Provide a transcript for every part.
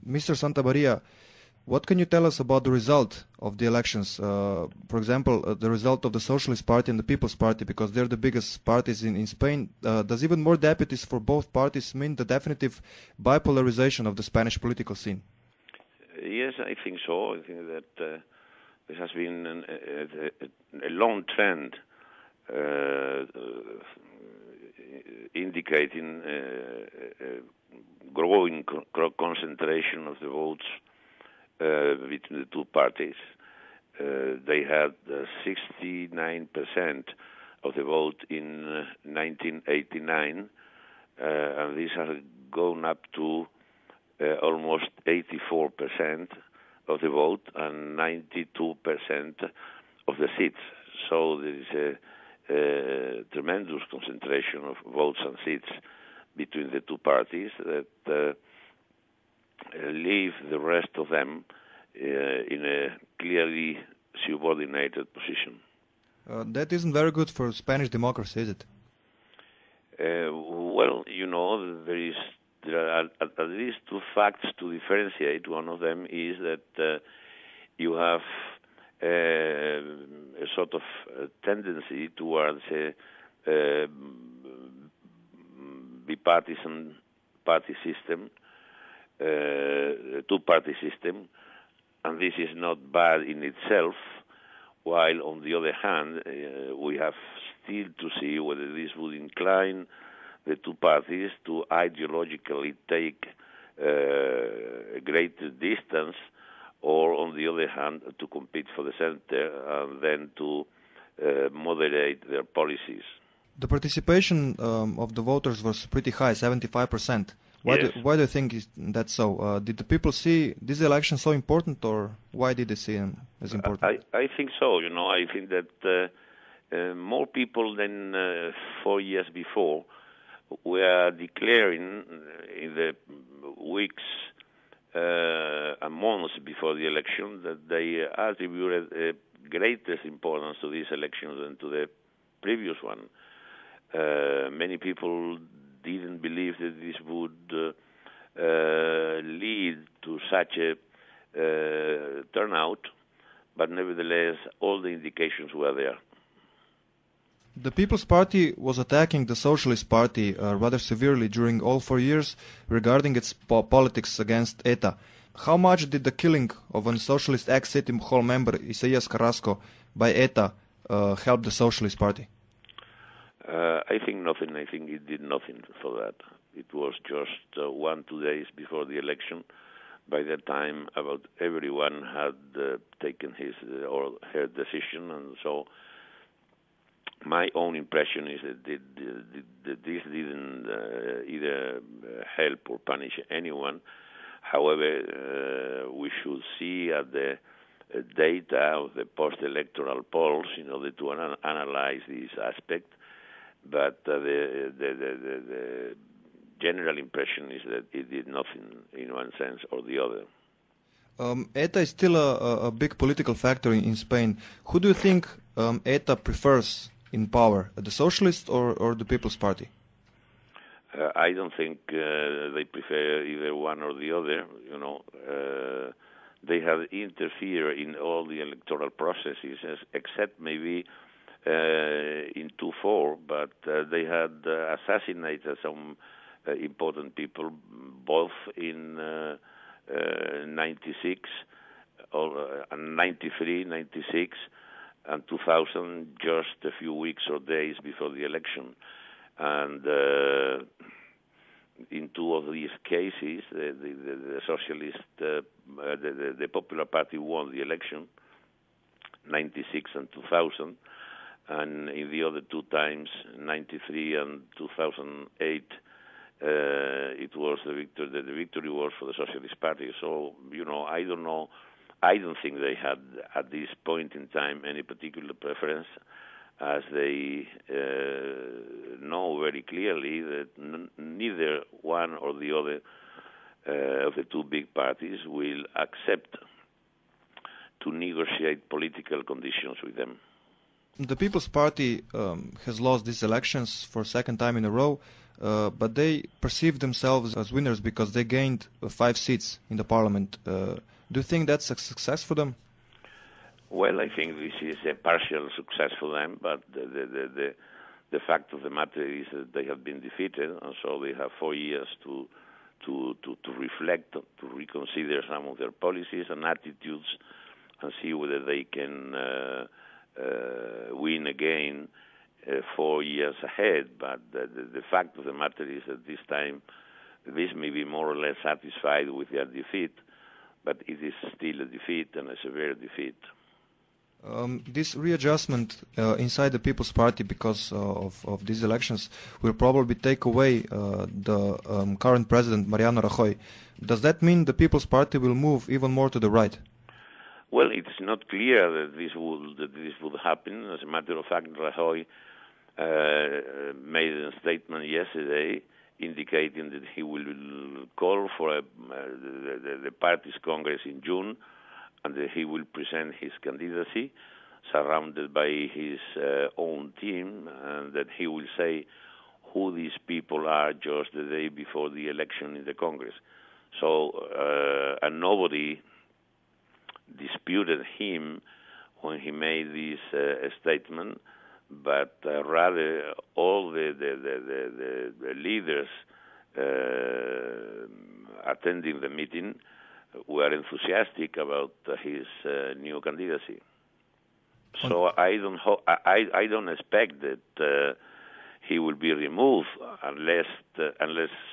Mr. Santamaria, what can you tell us about the result of the elections? For example, the result of the Socialist Party and the People's Party, because they're the biggest parties in Spain. Does even more deputies for both parties mean the definitive bipolarization of the Spanish political scene? Yes, I think so. I think that there has been a long trend indicating growing concentration of the votes between the two parties. They had 69% of the vote in 1989, and this has gone up to almost 84% of the vote and 92% of the seats. So there is a tremendous concentration of votes and seats between the two parties that leave the rest of them in a clearly subordinated position. That isn't very good for Spanish democracy, is it? Well, you know, there are at least two facts to differentiate. One of them is that you have a sort of tendency towards a bipartisan party system, two-party system, and this is not bad in itself, while on the other hand, we have still to see whether this would incline the two parties to ideologically take a greater distance, or on the other hand, to compete for the center and then to moderate their policies. The participation of the voters was pretty high, 75%. Why do you think that's so? Did the people see this election so important, or why did they see them as important? I think so. You know, I think that more people than 4 years before were declaring in the weeks and months before the election that they attributed greatest importance to this election than to the previous one. Many people didn't believe that this would lead to such a turnout, but nevertheless, all the indications were there. The People's Party was attacking the Socialist Party rather severely during all 4 years regarding its politics against ETA. How much did the killing of a socialist ex-City Hall member, Isaías Carrasco, by ETA help the Socialist Party? I think nothing. I think it did nothing for that. It was just 1-2 days before the election. By that time, about everyone had taken his or her decision, and so my own impression is that this didn't either help or punish anyone. However, we should see at the data of the post-electoral polls in order to analyze this aspect. But the general impression is that it did nothing in one sense or the other. ETA is still a big political factor in Spain. Who do you think ETA prefers in power, the Socialists or the People's Party? I don't think they prefer either one or the other. You know, they have interfered in all the electoral processes, except maybe in 2004, but they had assassinated some important people, both in 96, or 93, 96, and 2000, just a few weeks or days before the election. And in two of these cases, the Socialist, the Popular Party won the election, 96 and 2000. And in the other two times, 93 and 2008, it was the victory was for the Socialist Party. So, you know, I don't know. I don't think they had, at this point in time, any particular preference, as they know very clearly that neither one or the other of the two big parties will accept to negotiate political conditions with them. The People's Party has lost these elections for a second time in a row, but they perceive themselves as winners because they gained 5 seats in the parliament. Do you think that's a success for them? Well, I think this is a partial success for them, but the fact of the matter is that they have been defeated, and so they have 4 years to reflect, to reconsider some of their policies and attitudes, and see whether they can win again 4 years ahead. But the fact of the matter is that this time, this may be more or less satisfied with their defeat, but it is still a defeat, and a severe defeat. This readjustment inside the People's Party because of these elections will probably take away the current president, Mariano Rajoy. Does that mean the People's Party will move even more to the right? Well, it's not clear that this would happen. As a matter of fact, Rajoy made a statement yesterday indicating that he will call for the party's congress in June, and that he will present his candidacy surrounded by his own team, and that he will say who these people are just the day before the election in the Congress. So, and nobody disputed him when he made this statement, but rather all the leaders attending the meeting were enthusiastic about his new candidacy. So I don't expect that he will be removed unless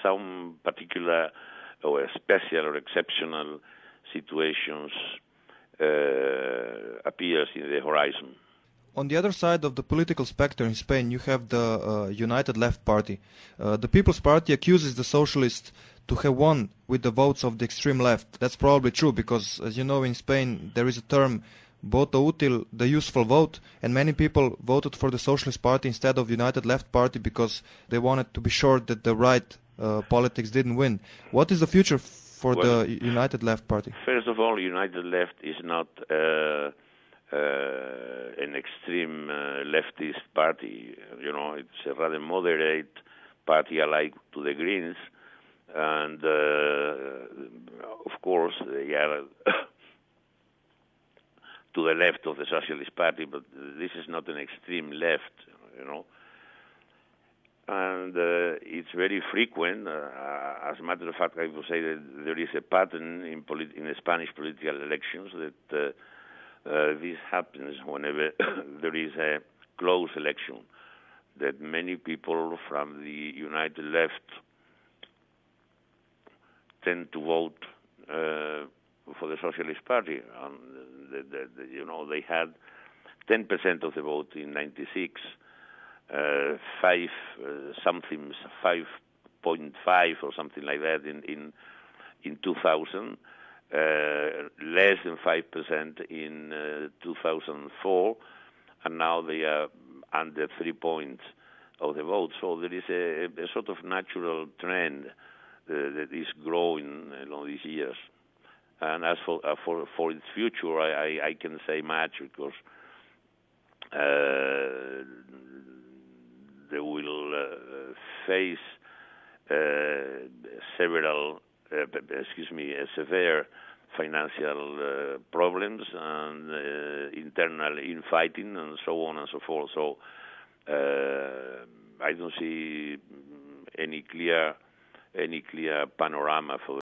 some particular or special or exceptional situations appears in the horizon. On the other side of the political spectrum in Spain, you have the United Left Party. The People's Party accuses the socialists to have won with the votes of the extreme left. That's probably true because, as you know, in Spain there is a term, voto útil, the useful vote, and many people voted for the Socialist Party instead of United Left Party because they wanted to be sure that the right politics didn't win. What is the future for the United Left Party? First of all, United Left is not an extreme leftist party. You know, it's a rather moderate party alike to the Greens, and of course they are to the left of the Socialist Party, but this is not an extreme left, you know. And it's very frequent. As a matter of fact, I would say that there is a pattern in the Spanish political elections that this happens whenever there is a close election, that many people from the United Left tend to vote for the Socialist Party. You know, they had 10% of the vote in '96, 5.5 or something like that in 2000, less than 5% in 2004, and now they are under 3 points of the vote. So there is a sort of natural trend that is growing along these years. And as for its future, I can say much because they will face severe financial problems and internal infighting and so on and so forth. So I don't see any clear panorama for